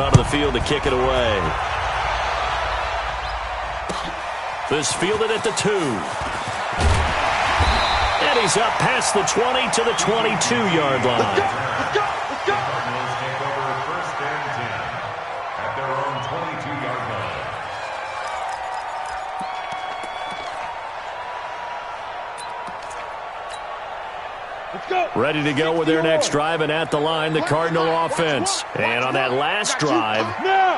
coming onto the field to kick it away. This fielded at the 2. And he's up past the 20 to the 22-yard line. Let's go! Cardinals take over 1st and 10 at their own 22-yard line. Ready to go with their next drive, and at the line, the Cardinal offense. And on that last drive,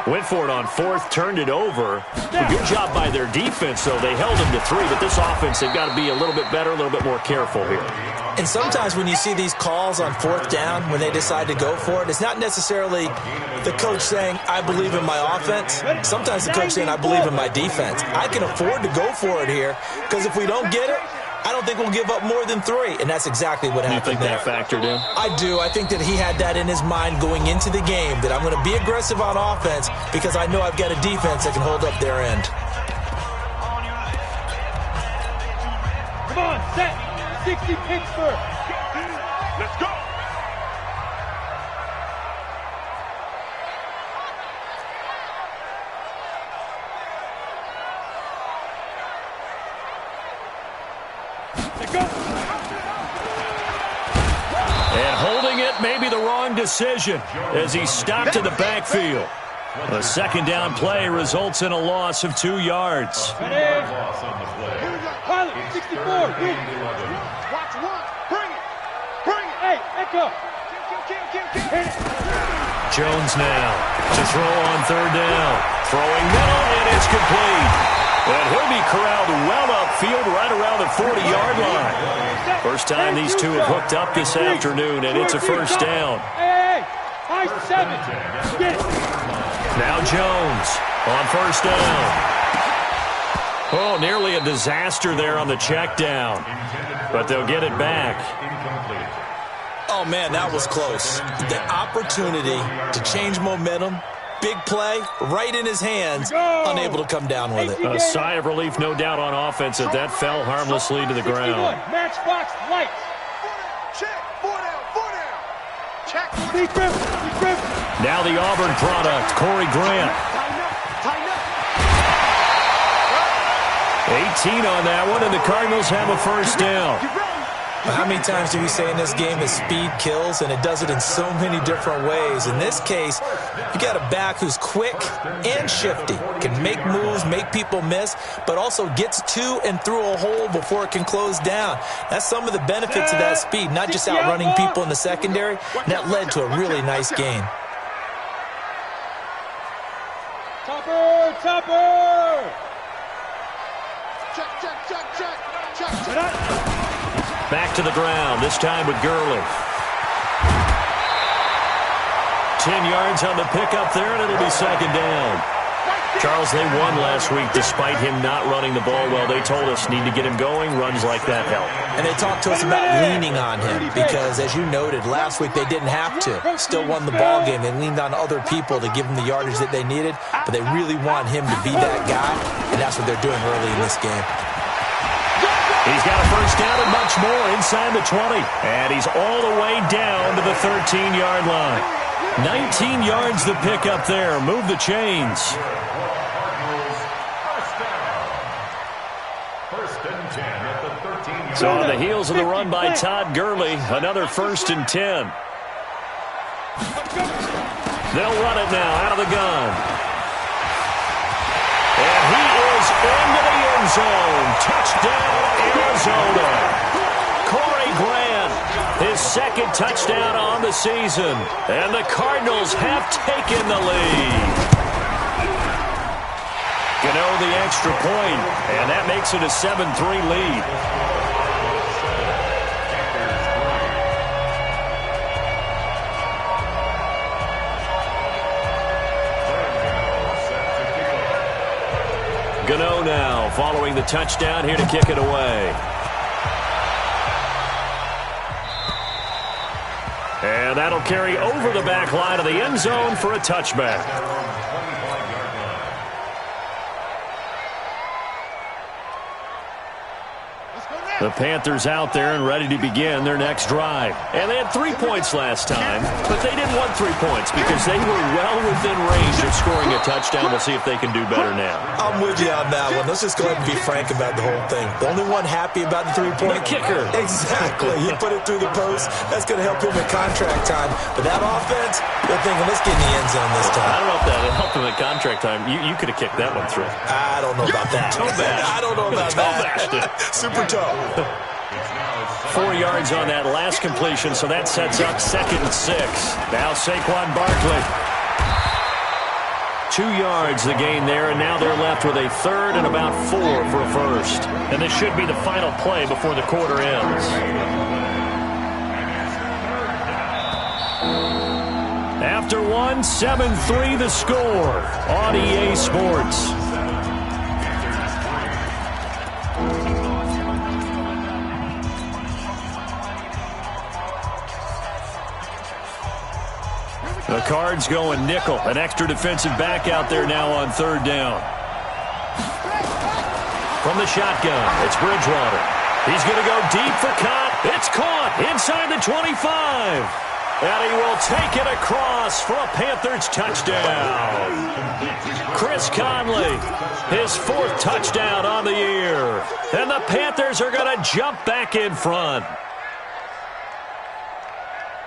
went for it on 4th, turned it over. A good job by their defense, though. They held them to 3, but this offense, they've got to be a little bit better, a little bit more careful here. And sometimes when you see these calls on 4th down, when they decide to go for it, it's not necessarily the coach saying, I believe in my offense. Sometimes the coach saying, I believe in my defense. I can afford to go for it here, because if we don't get it, I don't think we'll give up more than 3, and that's exactly what happened there. You think that factored in? I do. I think that he had that in his mind going into the game, that I'm going to be aggressive on offense because I know I've got a defense that can hold up their end. Come on, set. 60 Pittsburgh. Let's go. And holding it may be the wrong decision as he stopped in the backfield. A 2nd down play results in a loss of 2 yards. Pilot, 64. Watch one. Bring it. Hey, Echo. Jones now to throw on 3rd down. Throwing middle, and it's complete. And he'll be corralled well upfield right around the 40-yard line. First time these two have hooked up this afternoon, and it's a 1st down. Hey, high 7. Get it. Now Jones on 1st down. Oh, nearly a disaster there on the check down. But they'll get it back. Oh, man, that was close. The opportunity to change momentum, big play, right in his hands, unable to come down with it. A sigh of relief, no doubt, on offense that fell harmlessly to the ground. Matchbox lights. Check. 4 down. Check. Now the Auburn product, Corey Grant. 18 on that one, and the Cardinals have a 1st down. How many times do we say in this game that speed kills, and it does it in so many different ways? In this case, you got a back who's quick and shifty, can make moves, make people miss, but also gets to and through a hole before it can close down. That's some of the benefits of that speed, not just outrunning people in the secondary, and that led to a really nice game. Topper! Check. Back to the ground, this time with Gurley. 10 yards on the pickup there, and it'll be 2nd down. Charles, they won last week despite him not running the ball well. They told us need to get him going. Runs like that help. And they talked to us about leaning on him because, as you noted, last week they didn't have to. Still won the ball game. They leaned on other people to give them the yardage that they needed, but they really want him to be that guy, and that's what they're doing early in this game. He's got a 1st down and much more inside the 20. And he's all the way down to the 13-yard line. 19 yards the pickup there. Move the chains. So on the heels of the run by Todd Gurley, another 1st and 10. They'll run it now out of the gun. And he is into the end zone. Touchdown, Arizona. Corey Grant, his 2nd touchdown on the season. And the Cardinals have taken the lead. Gano the extra point, and that makes it a 7-3 lead. Gano now following the touchdown here to kick it away. And that'll carry over the back line of the end zone for a touchback. The Panthers out there and ready to begin their next drive. And they had 3 points last time, but they didn't want 3 points because they were well within range of scoring a touchdown. We'll see if they can do better now. I'm with you on that one. Let's just go ahead and be frank about the whole thing. The only one happy about the 3-point? The kicker. Exactly. He put it through the post. That's going to help him at contract time. But that offense, they're thinking, let's get in the end zone this time. I don't know if that helped him at contract time. You could have kicked that one through. I don't know about that. I don't know about that. Super toe. 4 yards on that last completion, so that sets up 2nd and 6. Now Saquon Barkley. 2 yards the gain there, and now they're left with a 3rd and about 4 for a first. And this should be the final play before the quarter ends. After 1, 7-3 the score on EA Sports. The Cards going nickel. An extra defensive back out there now on 3rd down. From the shotgun, it's Bridgewater. He's going to go deep for Cott. It's caught inside the 25. And he will take it across for a Panthers touchdown. Chris Conley, his 4th touchdown on the year. And the Panthers are going to jump back in front.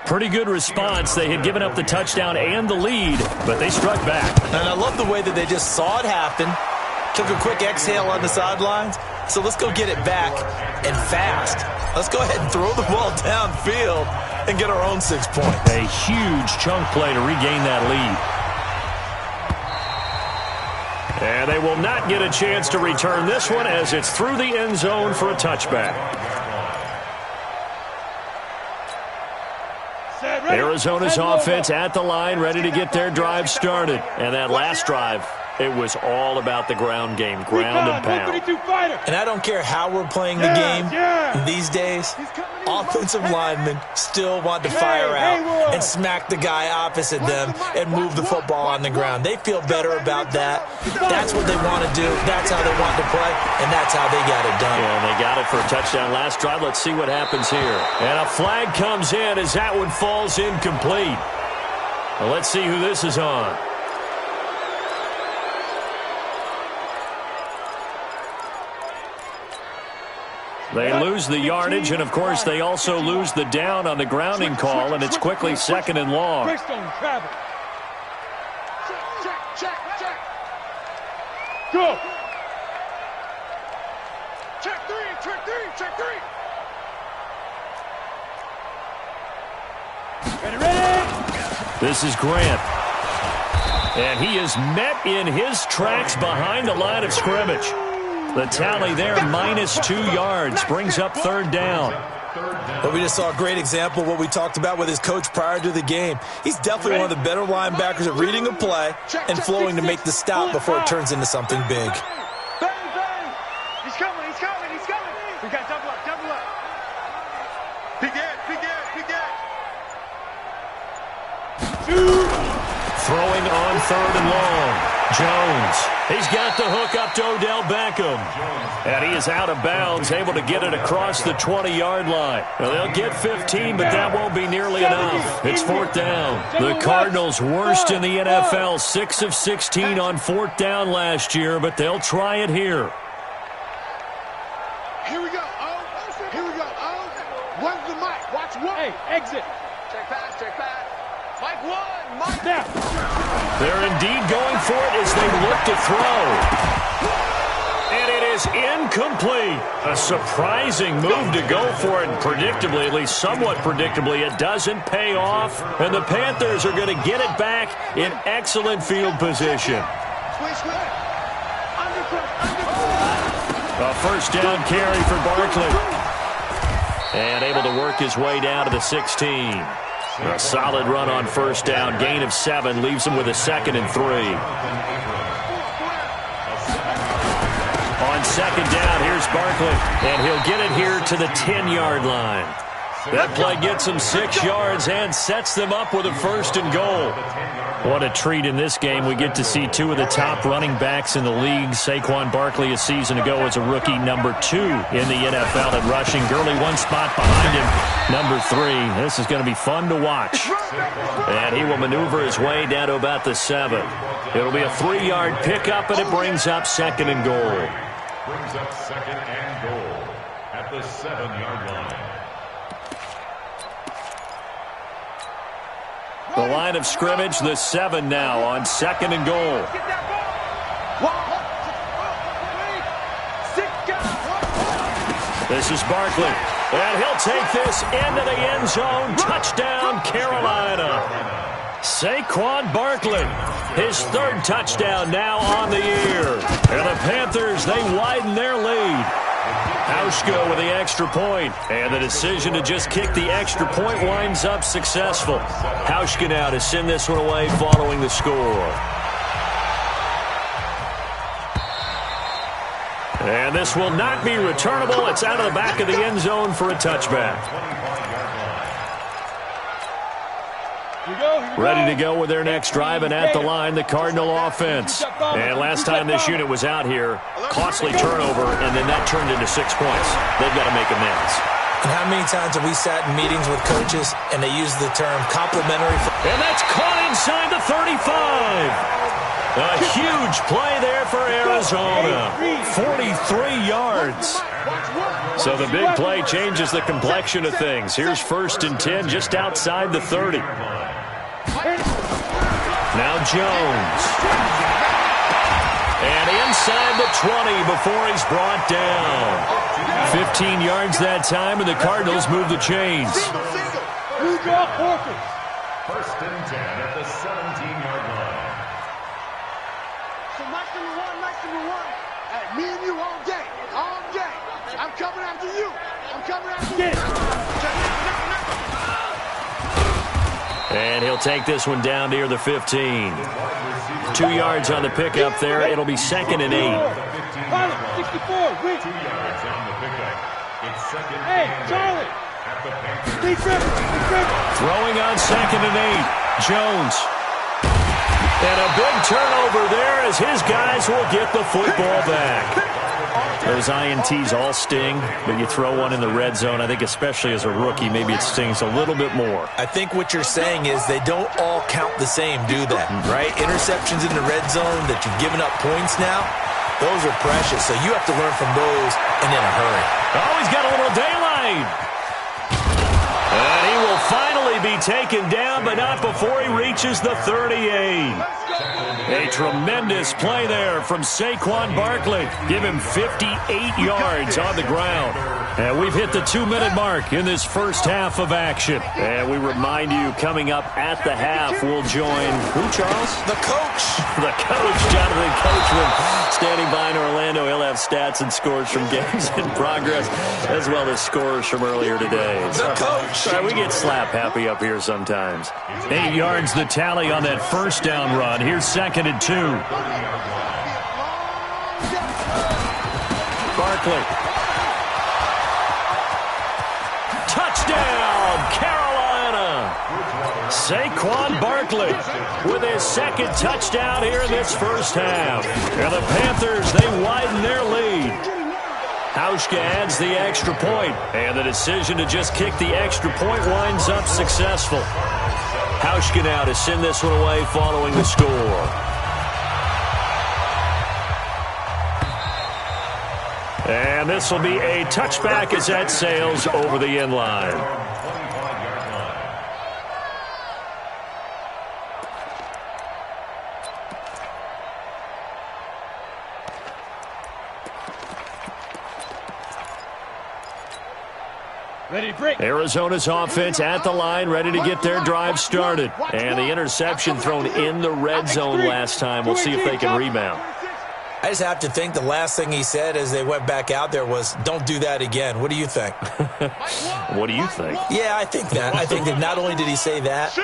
Pretty good response. They had given up the touchdown and the lead, but they struck back. And I love the way that they just saw it happen, took a quick exhale on the sidelines. So let's go get it back and fast. Let's go ahead and throw the ball downfield and get our own 6 points. A huge chunk play to regain that lead. And they will not get a chance to return this one as it's through the end zone for a touchback. Arizona's offense at the line, ready to get their drive started. And that last drive, it was all about the ground game, ground and pound. And I don't care how we're playing the game these days, offensive linemen still want to fire out and smack the guy opposite them and move the football on the ground. They feel better about that. That's what they want to do. That's how they want to play, and that's how they got it done. Yeah, and they got it for a touchdown last drive. Let's see what happens here. And a flag comes in as that one falls incomplete. Well, let's see who this is on. They lose the yardage, and, of course, they also lose the down on the grounding call, and it's quickly 2nd and long. Check. Go. Check 3. Ready. This is Grant. And he is met in his tracks behind the line of scrimmage. The tally there, -2 yards, brings up 3rd down. But we just saw a great example of what we talked about with his coach prior to the game. He's definitely one of the better linebackers at reading a play and flowing to make the stop before it turns into something big. Bang. He's coming. We got double up. Big Ed. Throwing on 3rd and long. Jones. He's got the hook up to Odell Beckham. And he is out of bounds, able to get it across the 20-yard line. Now, they'll get 15, but that won't be nearly enough. It's 4th down. The Cardinals worst in the NFL, 6 of 16 on 4th down last year, but they'll try it here. Here we go. One's the mic. Watch one. Hey, exit. Check pass. Mike 1. Now. They're indeed going for it as they look to throw. And it is incomplete. A surprising move to go for it. Predictably, at least somewhat predictably, it doesn't pay off. And the Panthers are going to get it back in excellent field position. A 1st down carry for Barkley. And able to work his way down to the 16. A solid run on 1st down. Gain of 7 leaves him with a 2nd and 3. On 2nd down, here's Barkley. And he'll get it here to the 10-yard line. That play gets them 6 yards and sets them up with a 1st and goal. What a treat in this game. We get to see 2 of the top running backs in the league. Saquon Barkley a season ago as a rookie, #2 in the NFL at rushing. Gurley 1 spot behind him, #3. This is going to be fun to watch. And he will maneuver his way down to about the 7. It'll be a 3-yard pickup, and it brings up 2nd and goal. Brings up 2nd and goal at the 7-yard line. The line of scrimmage, the 7 now on 2nd and goal. This is Barkley, and he'll take this into the end zone. Touchdown, Carolina. Saquon Barkley, his 3rd touchdown now on the year. And the Panthers, they widen their lead. Hauschka with the extra point, and the decision to just kick the extra point winds up successful. Hauschka now to send this one away following the score. And this will not be returnable. It's out of the back of the end zone for a touchback. Ready to go with their next drive, and at the line, the Cardinal offense. And last time this unit was out here, costly turnover, and then that turned into 6 points. They've got to make amends. And how many times have we sat in meetings with coaches and they use the term complimentary? And that's caught inside the 35. A huge play there for Arizona. 43 yards. So the big play changes the complexion of things. Here's 1st and 10 just outside the 30. Now Jones. And inside the 20 before he's brought down. 15 yards that time, and the Cardinals move the chains. 1st and 10 at the 17-yard line. So match number one. Hey, me and you all day. I'm coming after you. And he'll take this one down near the 15. 2 yards on the pickup there. It'll be 2nd and 8. 2 yards on the pickup. It's 2nd and 8 at the Panthers. Throwing on 2nd and 8. Jones. And a big turnover there as his guys will get the football back. Those INTs all sting, but you throw one in the red zone, I think especially as a rookie, maybe it stings a little bit more. I think what you're saying is they don't all count the same, do they? Right? Interceptions in the red zone that you've given up points now, those are precious. So you have to learn from those and in a hurry. Oh, he's got a little daylight. And he will finally be taken down, but not before he reaches the 38. A tremendous play there from Saquon Barkley. Give him 58 yards on the ground. And we've hit the 2-minute mark in this first half of action. And we remind you, coming up at the half, we'll join, who, Charles? The coach. The coach, Jonathan Coachman, standing by in Orlando. He'll have stats and scores from games in progress, as well as scores from earlier today. The coach. We get slap happy up here sometimes. 8 yards the tally on that 1st down run. Here's 2nd and 2. Barkley. Touchdown, Carolina. Saquon Barkley with his 2nd touchdown here in this first half. And the Panthers, they widen their lead. Hauschka adds the extra point, and the decision to just kick the extra point winds up successful. Hauschka now to send this one away following the score. And this will be a touchback as that sails over the end line. Arizona's offense at the line, ready to get their drive started. And the interception thrown in the red zone last time. We'll see if they can rebound. I just have to think the last thing he said as they went back out there was, don't do that again. What do you think? What do you think? Yeah, I think that. I think that not only did he say that,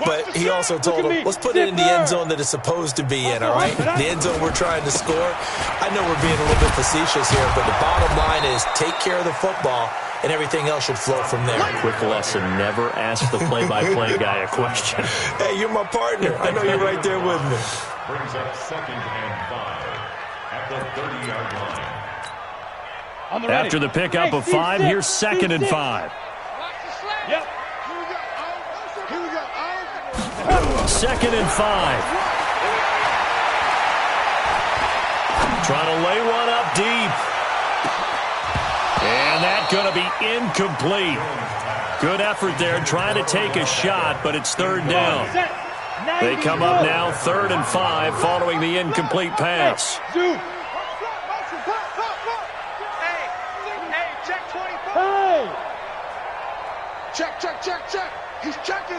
but he also told them, let's put it in the end zone that it's supposed to be in, all right? The end zone we're trying to score. I know we're being a little bit facetious here, but the bottom line is take care of the football and everything else should flow from there. Quick lesson, never ask the play-by-play guy a question. Hey, you're my partner. I know you're right there with me. Brings up 2nd and 5 at the 30-yard line. After the pickup of 5, here's 2nd and 5. Yep. Here we go. 2nd and 5. Trying to lay one up deep. And that's going to be incomplete. Good effort there trying to take a shot, but it's 3rd down. They come up now 3rd and 5 following the incomplete pass. Hey, check 24. Check. He's checking.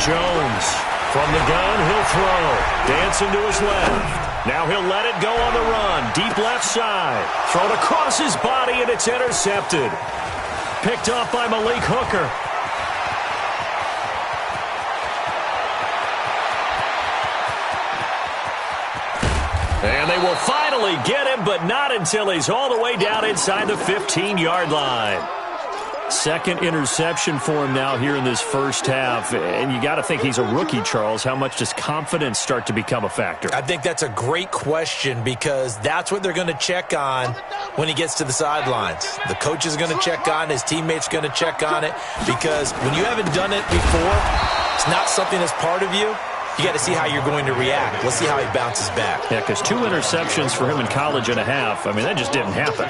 Jones from the gun, he'll throw. Dancing to his left. Now he'll let it go on the run. Deep left side. Thrown across his body, and it's intercepted. Picked off by Malik Hooker. And they will finally get him, but not until he's all the way down inside the 15-yard line. 2nd interception for him now here in this first half. And you got to think he's a rookie, Charles. How much does confidence start to become a factor? I think that's a great question because that's what they're going to check on when he gets to the sidelines. The coach is going to check on it. His teammates going to check on it because when you haven't done it before, it's not something that's part of you. You got to see how you're going to react. Let's see how he bounces back. Yeah, because 2 interceptions for him in college and a half. I mean, that just didn't happen.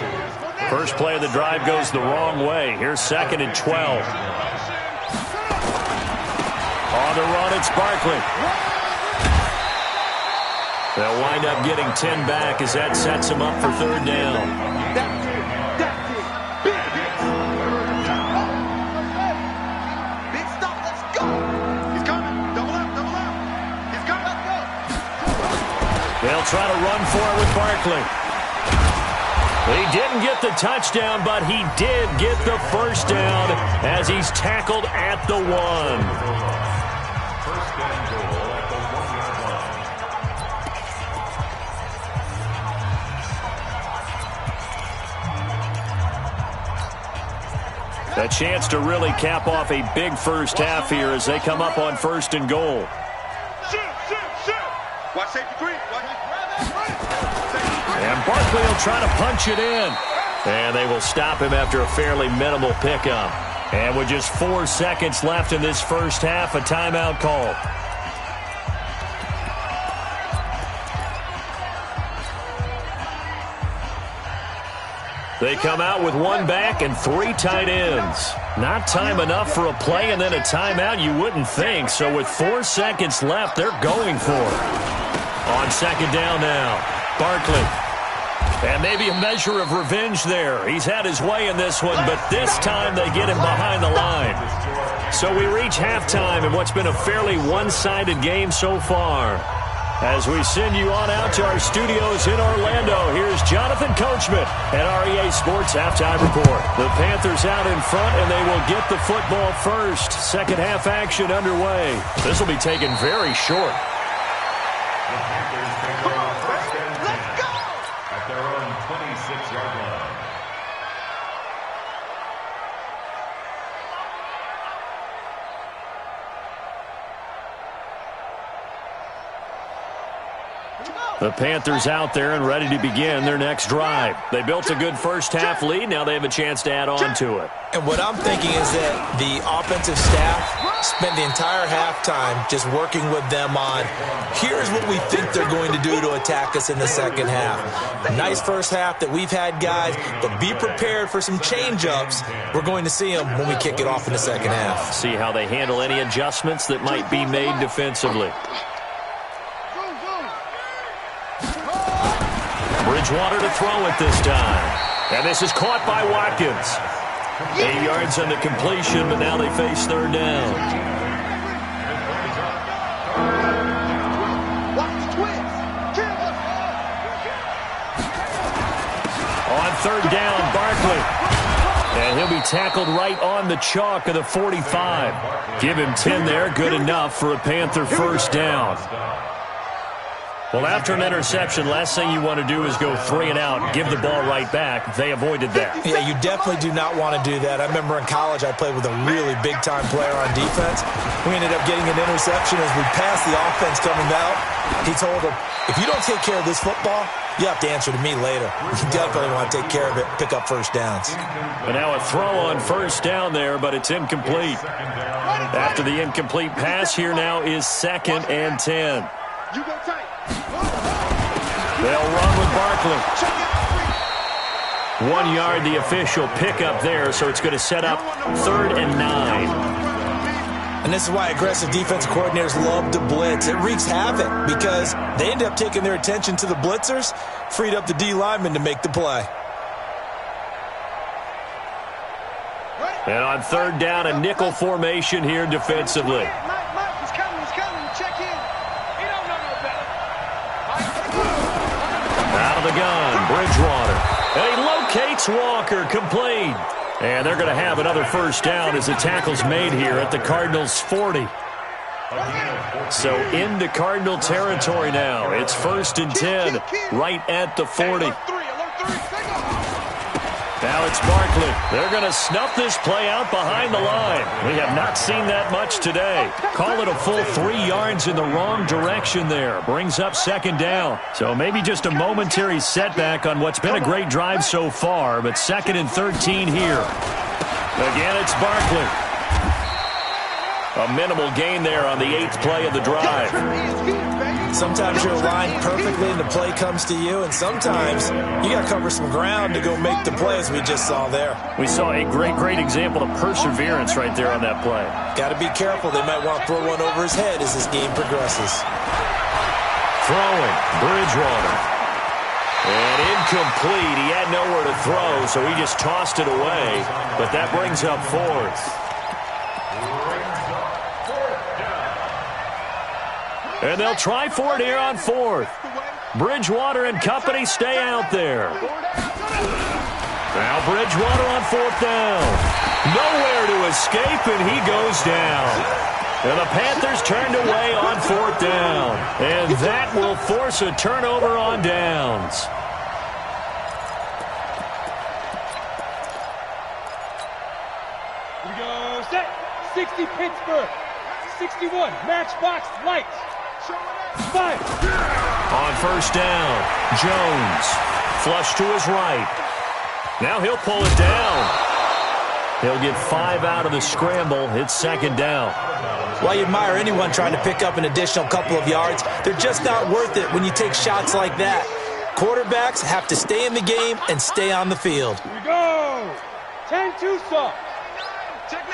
First play of the drive goes the wrong way. Here's 2nd and 12. On the run, it's Barkley. They'll wind up getting 10 back as that sets them up for 3rd down. Big stop. Let's go. He's coming. Double up. He's coming. Let's go. They'll try to run for it with Barkley. He didn't get the touchdown, but he did get the first down as he's tackled at the 1. 1st and goal at the 1-yard line. A chance to really cap off a big first half here as they come up on 1st and goal. Shoot. Watch safety green. And Barkley will try to punch it in. And they will stop him after a fairly minimal pickup. And with just 4 seconds left in this first half, a timeout call. They come out with 1 back and 3 tight ends. Not time enough for a play and then a timeout, you wouldn't think. So with 4 seconds left, they're going for it. On 2nd down now, Barkley. And maybe a measure of revenge there. He's had his way in this one, but this time they get him behind the line. So we reach halftime in what's been a fairly one-sided game so far. As we send you on out to our studios in Orlando, here's Jonathan Coachman at REA Sports Halftime Report. The Panthers out in front, and they will get the football first. Second half action underway. This will be taken very short. The Panthers take over 1st and 10 at their own 26-yard line. The Panthers out there and ready to begin their next drive. They built a good first half lead. Now they have a chance to add on to it. And what I'm thinking is that the offensive staff spent the entire halftime just working with them on, here's what we think they're going to do to attack us in the second half. Nice first half that we've had, guys, but be prepared for some change-ups. We're going to see them when we kick it off in the second half. See how they handle any adjustments that might be made defensively. Bridgewater to throw it this time. And this is caught by Watkins. 8 yards on the completion, but now they face 3rd down. On 3rd down, Barkley. And he'll be tackled right on the chalk of the 45. Give him 10 there, good enough for a Panther first down. Well, after an interception, last thing you want to do is go 3 and out, give the ball right back. They avoided that. Yeah, you definitely do not want to do that. I remember in college I played with a really big-time player on defense. We ended up getting an interception as we passed the offense coming out. He told him, if you don't take care of this football, you have to answer to me later. You definitely want to take care of it, pick up first downs. And now a throw on first down there, but it's incomplete. After the incomplete pass, here now is 2nd and 10. You go tight. They'll run with Barkley. 1 yard, the official pickup there, so it's going to set up 3rd and 9. And this is why aggressive defensive coordinators love to blitz. It wreaks havoc because they end up taking their attention to the blitzers, freed up the D lineman to make the play. And on 3rd down, a nickel formation here defensively. Mike, he's coming. Check in. He don't know no better. Out of the gun, Bridgewater. And he locates Walker, complete. And they're going to have another first down as the tackle's made here at the Cardinals' 40. So into Cardinal territory now. It's 1st and 10 right at the 40. Now it's Barkley. They're going to snuff this play out behind the line. We have not seen that much today. Call it a full 3 yards in the wrong direction there. Brings up 2nd down. So maybe just a momentary setback on what's been a great drive so far, but 2nd and 13 here. Again, it's Barkley. A minimal gain there on the 8th play of the drive. Sometimes you're aligned perfectly and the play comes to you, and sometimes you got to cover some ground to go make the play, as we just saw there. We saw a great example of perseverance right there on that play. Got to be careful. They might want to throw one over his head as this game progresses. Throwing, Bridgewater. And incomplete. He had nowhere to throw, so he just tossed it away. But that brings up 4th. And they'll try for it here on 4th. Bridgewater and company stay out there. Now Bridgewater on 4th down. Nowhere to escape, and he goes down. And the Panthers turned away on 4th down. And that will force a turnover on downs. Here we go, set. 60 Pittsburgh. 61 Matchbox Lights. Fire. On 1st down, Jones. Flush to his right. Now he'll pull it down. He'll get 5 out of the scramble. It's 2nd down. While you admire anyone trying to pick up an additional couple of yards, they're just not worth it when you take shots like that. Quarterbacks have to stay in the game and stay on the field. Here we go. 10-2 soft. Check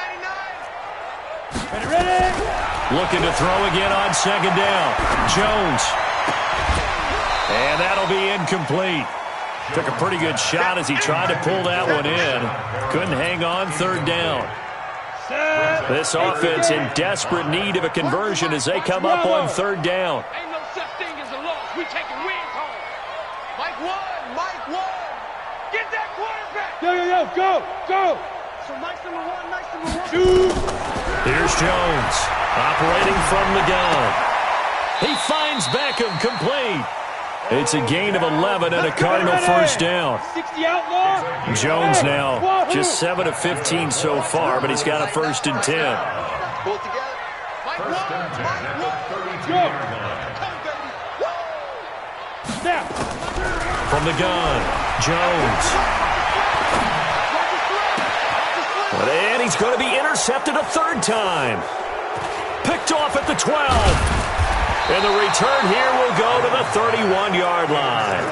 99. Ready? Looking to throw again on 2nd down. Jones. And that'll be incomplete. Took a pretty good shot as he tried to pull that one in. Couldn't hang on 3rd down. This offense in desperate need of a conversion as they come up on 3rd down. Ain't no such thing as a loss. We taking wins home. Mike 1. Get that quarterback. Yo, go. So Mike's number 1, Mike's number 1. 2. Here's Jones, operating from the gun. He finds Beckham, complete. It's a gain of 11 and a Cardinal first down. 60 outlaw. Jones now just 7 of 15 so far, but he's got a 1st and 10. Pull it together. Mike 1. Go. Snap. From the gun, Jones. And he's going to be intercepted a 3rd time. Picked off at the 12. And the return here will go to the 31-yard line.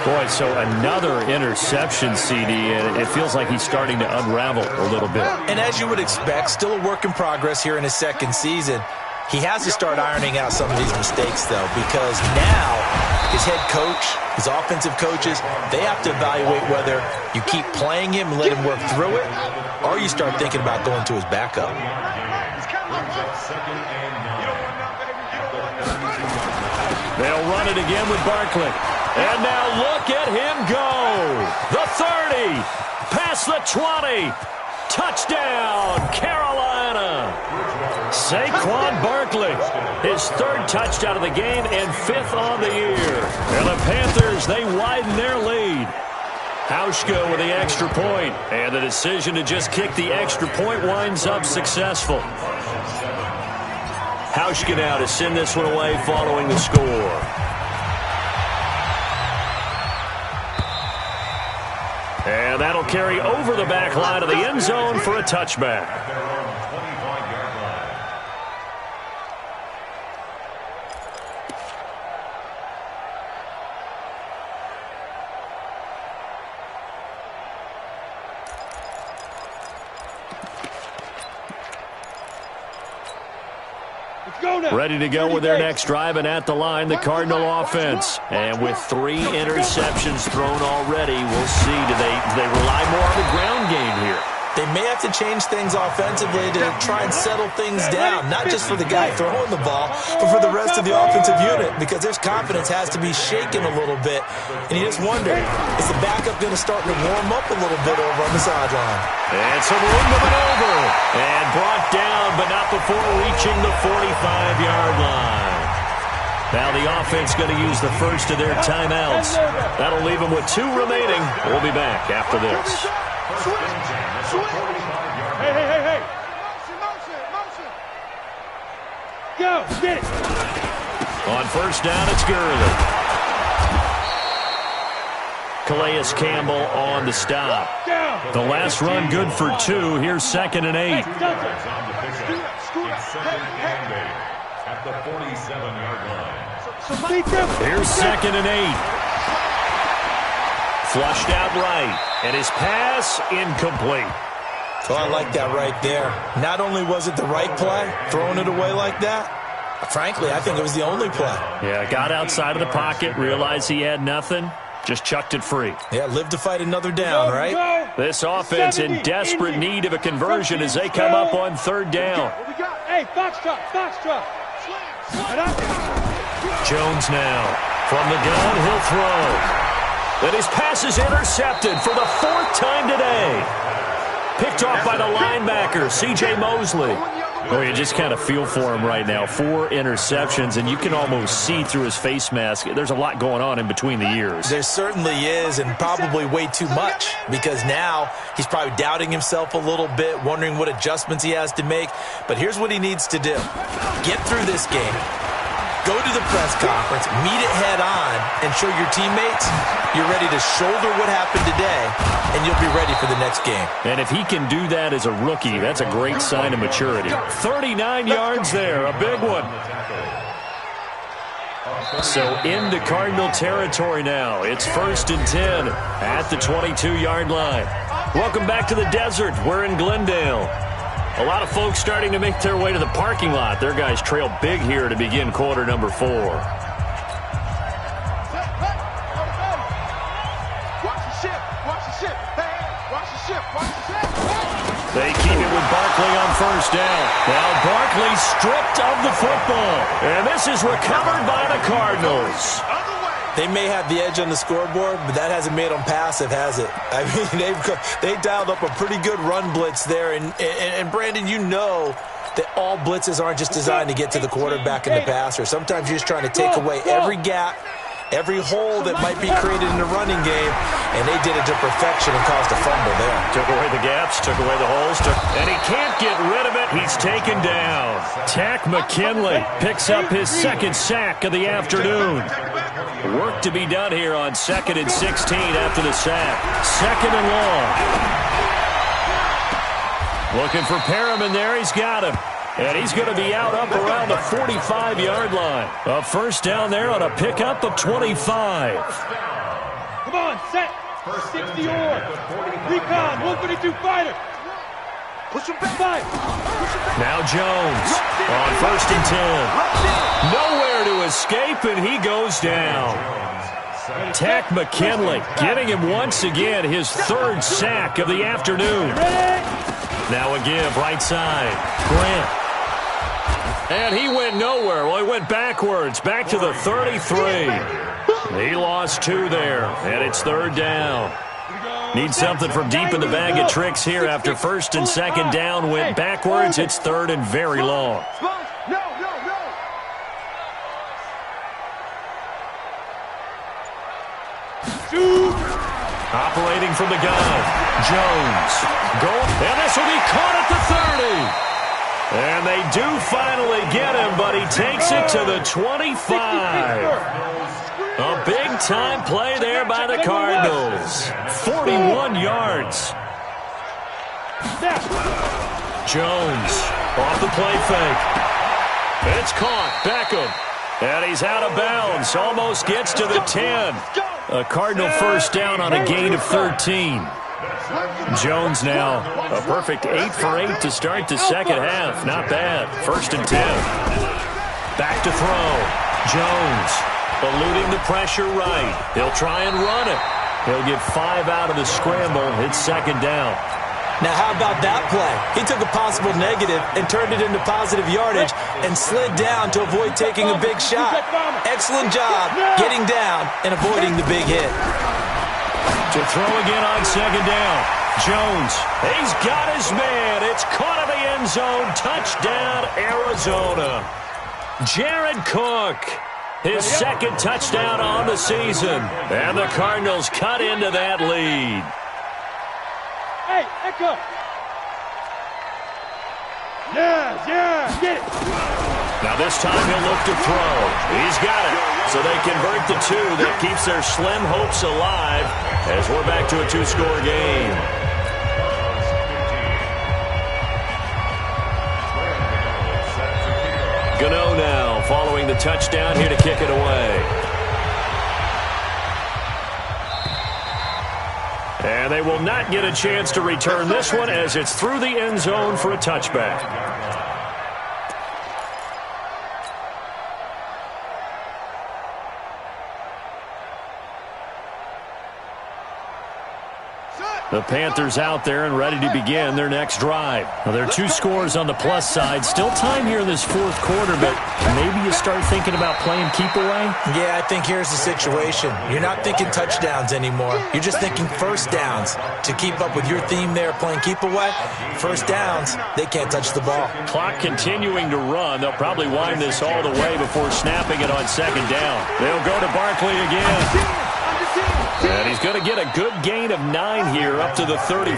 Boy, so another interception, CD, and it feels like he's starting to unravel a little bit. And as you would expect, still a work in progress here in his 2nd season. He has to start ironing out some of these mistakes, though, because now his head coach, his offensive coaches, they have to evaluate whether you keep playing him and let him work through it, or you start thinking about going to his backup. They'll run it again with Barkley. And now look at him go. The 30, past the 20. Touchdown, Carolina! Saquon Barkley, his 3rd touchdown of the game and 5th on the year. And the Panthers, they widen their lead. Hauschka with the extra point, and the decision to just kick the extra point winds up successful. Hauschka now to send this one away following the score. And that'll carry over the back line of the end zone for a touchback. Ready to go with their next drive, and at the line, the Cardinal offense. And with 3 interceptions thrown already, we'll see. Do they rely more on the ground game here? They may have to change things offensively to try and settle things down, not just for the guy throwing the ball, but for the rest of the offensive unit, because their confidence has to be shaken a little bit. And you just wonder, is the backup going to start to warm up a little bit over on the sideline? And some room to maneuver. And brought down, but not before reaching the 45-yard line. Now the offense going to use the first of their timeouts. That'll leave them with 2 remaining. We'll be back after this. Hey. Motion. Go, get it. On first down, it's Gurley. Calais Campbell on the stop. The last run good for 2. Here's 2nd and 8. It's 2nd and 8 at the 47-yard line. Here's 2nd and 8. Flushed out right, and his pass incomplete. So I like that right there. Not only was it the right play, throwing it away like that, frankly, I think it was the only play. Yeah, got outside of the pocket, realized he had nothing, just chucked it free. Yeah, live to fight another down, right? This offense in desperate need of a conversion as they come up on 3rd down. Hey, Foxtrot. Jones now from the gun, he'll throw. And his pass is intercepted for the 4th time today. Picked off by the linebacker, C.J. Mosley. Oh, you just kind of feel for him right now. 4 interceptions, and you can almost see through his face mask. There's a lot going on in between the ears. There certainly is, and probably way too much, because now he's probably doubting himself a little bit, wondering what adjustments he has to make. But here's what he needs to do. Get through this game. Go to the press conference, meet it head on, and show your teammates you're ready to shoulder what happened today, and you'll be ready for the next game. And if he can do that as a rookie, that's a great sign of maturity. 39 yards there, a big one. So into Cardinal territory now. It's 1st and 10 at the 22-yard line. Welcome back to the desert. We're in Glendale. A lot of folks starting to make their way to the parking lot. Their guys trail big here to begin quarter number 4. Watch the ship. They keep it with Barkley on first down. Now Barkley stripped of the football. And this is recovered by the Cardinals. They may have the edge on the scoreboard, but that hasn't made them passive, has it? I mean, they dialed up a pretty good run blitz there. And Brandon, you know that all blitzes aren't just designed to get to the quarterback and the passer. Sometimes you're just trying to take away every gap, every hole that might be created in the running game, and they did it to perfection and caused a fumble there. Took away the gaps, took away the holes, and he can't get rid of it. He's taken down. Tack McKinley picks up his 2nd sack of the afternoon. Work to be done here on 2nd and 16 after the sack. 2nd and long. Looking for Perriman there. He's got him. And he's going to be out up around the 45-yard line. A first down there on a pickup of 25. Come on, set. 60 or. Recon, 152 fighter. Push him back. Now Jones on 1st and 10. Nowhere to escape, and he goes down. Tack McKinley getting him once again, his 3rd sack of the afternoon. Now a give, right side. Grant. And he went nowhere. Well, he went backwards, back to the 33. He lost 2 there, and it's 3rd down. Need something from deep in the bag of tricks here after first and second down went backwards. It's third and very long. No. Operating from the gun, Jones. And this will be caught at the 30. And they do finally get him, but he takes it to the 25. A big-time play there by the Cardinals. 41 yards. Jones off the play fake. It's caught. Beckham. And he's out of bounds. Almost gets to the 10. A Cardinal first down on a gain of 13. Jones now a perfect 8 for 8 to start the second half. Not bad. First and 10. Back to throw. Jones eluding the pressure right. He'll try and run it. He'll get 5 out of the scramble. It's second down. Now, how about that play? He took a possible negative and turned it into positive yardage and slid down to avoid taking a big shot. Excellent job getting down and avoiding the big hit. To throw again on second down. Jones, he's got his man. It's caught in the end zone. Touchdown, Arizona. Jared Cook, his second touchdown on the season. And the Cardinals cut into that lead. Hey, Echo. Yeah, get it. Now this time he'll look to throw. He's got it. So they convert the 2. That keeps their slim hopes alive as we're back to a 2-score game. Gano now following the touchdown here to kick it away. And they will not get a chance to return this one as it's through the end zone for a touchback. The Panthers out there and ready to begin their next drive. Well, there are 2 scores on the plus side. Still time here in this fourth quarter, but maybe you start thinking about playing keep away? Yeah, I think here's the situation. You're not thinking touchdowns anymore. You're just thinking first downs. To keep up with your theme there, playing keep away, first downs, they can't touch the ball. Clock continuing to run. They'll probably wind this all the way before snapping it on second down. They'll go to Barkley again. And he's going to get a good gain of 9 here up to the 34.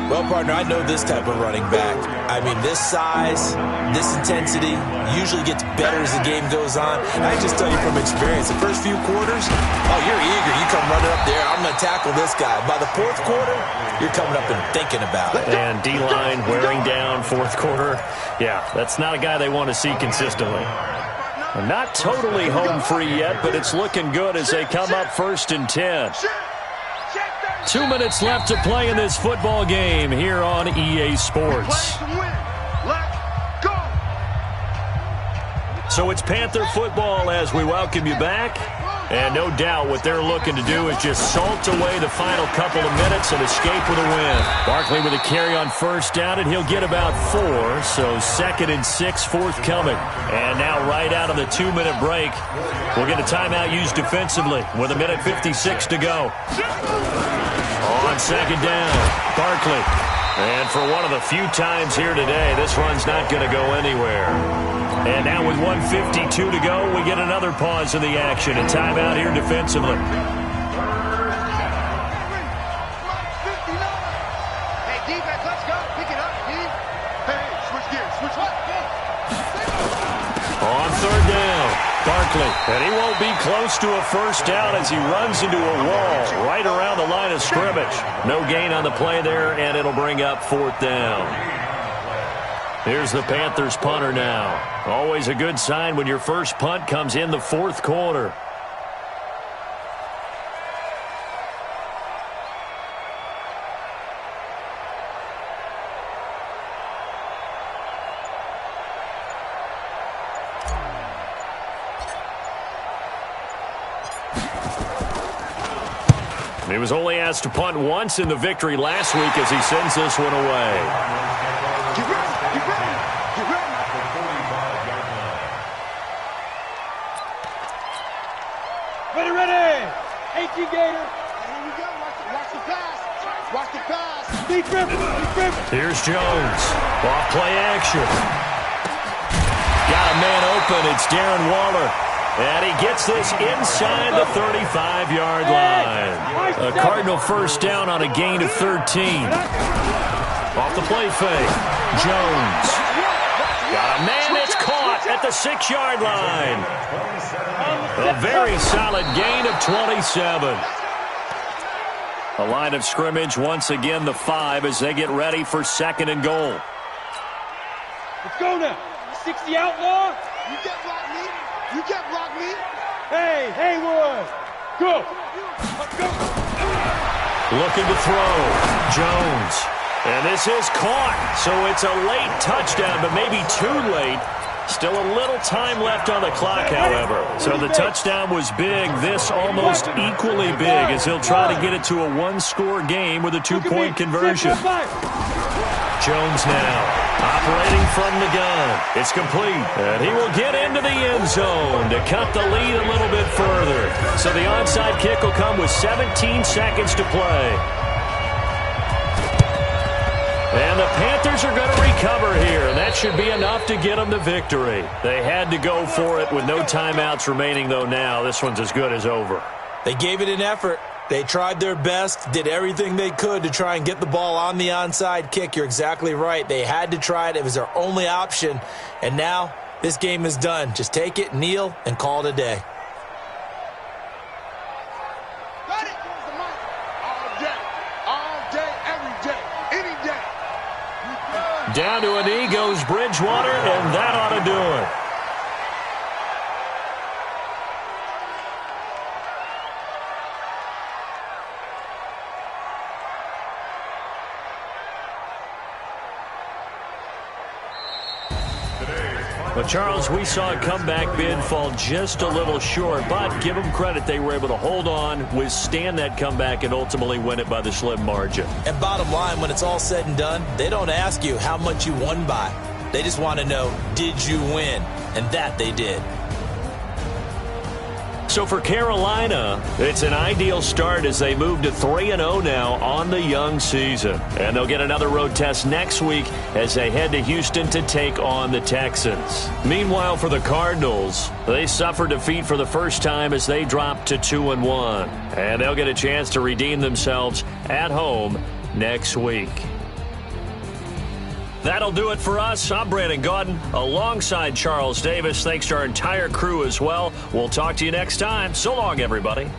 Well, partner, I know this type of running back. I mean, this size, this intensity usually gets better as the game goes on. And I just tell you from experience, the first few quarters, oh, you're eager. You come running up there, I'm going to tackle this guy. By the fourth quarter, you're coming up and thinking about it. And D-line wearing down fourth quarter. Yeah, that's not a guy they want to see consistently. Not totally home free yet, but it's looking good as they come up first and 10. 2 minutes left to play in this football game here on EA Sports. So it's Panther football as we welcome you back. And no doubt what they're looking to do is just salt away the final couple of minutes and escape with a win. Barkley with a carry on first down, and he'll get about 4. So 2nd and 6 forthcoming. And now right out of the 2-minute break, we'll get a timeout used defensively with 1:56 to go. On second down, Barkley. And for one of the few times here today, this run's not going to go anywhere. And now with 1:52 to go, we get another pause in the action. A timeout here defensively. Hey, defense, let's go. Pick it up, Steve. Hey, switch gears. Switch what? On third down, Barkley. And he won't be close to a first down as he runs into a wall right around the line of scrimmage. No gain on the play there, and it'll bring up fourth down. Here's the Panthers punter now. Always a good sign when your first punt comes in the fourth quarter. He was only asked to punt once in the victory last week as he sends this one away. Get ready. Get ready. Get ready. Ready. 18 Gator. Here we go. the pass. Watch the pass. Here's Jones. Off play action. Got a man open. It's Darren Waller. And he gets this inside the 35-yard line. A Cardinal first down on a gain of 13. Off the play fake. Jones. Got a man that's caught at the 6-yard line. A very solid gain of 27. A line of scrimmage, once again the 5 as they get ready for 2nd and goal. Let's go now. 60 outlaw. You can't block me. You can't block me. Hey, Haywood. Go. Go. Looking to throw. Jones. And this is caught. So it's a late touchdown, but maybe too late. Still a little time left on the clock, however. So the touchdown was big. This almost equally big as he'll try to get it to a 1-score game with a 2-point conversion. Jones now operating from the gun. It's complete. And he will get into the end zone to cut the lead a little bit further. So the onside kick will come with 17 seconds to play. And the Panthers are going to recover here, and that should be enough to get them the victory. They had to go for it with no timeouts remaining, though now this one's as good as over. They gave it an effort. They tried their best, did everything they could to try and get the ball on the onside kick. You're exactly right. They had to try it. It was their only option. And now this game is done. Just take it, kneel, and call it a day. Down to a knee goes Bridgewater, and that ought to do it. But, Charles, we saw a comeback bid fall just a little short, but give them credit. They were able to hold on, withstand that comeback, and ultimately win it by the slim margin. And bottom line, when it's all said and done, they don't ask you how much you won by. They just want to know, did you win? And that they did. So for Carolina, it's an ideal start as they move to 3-0 now on the young season. And they'll get another road test next week as they head to Houston to take on the Texans. Meanwhile, for the Cardinals, they suffered defeat for the first time as they dropped to 2-1. And they'll get a chance to redeem themselves at home next week. That'll do it for us. I'm Brandon Gaudin alongside Charles Davis. Thanks to our entire crew as well. We'll talk to you next time. So long, everybody.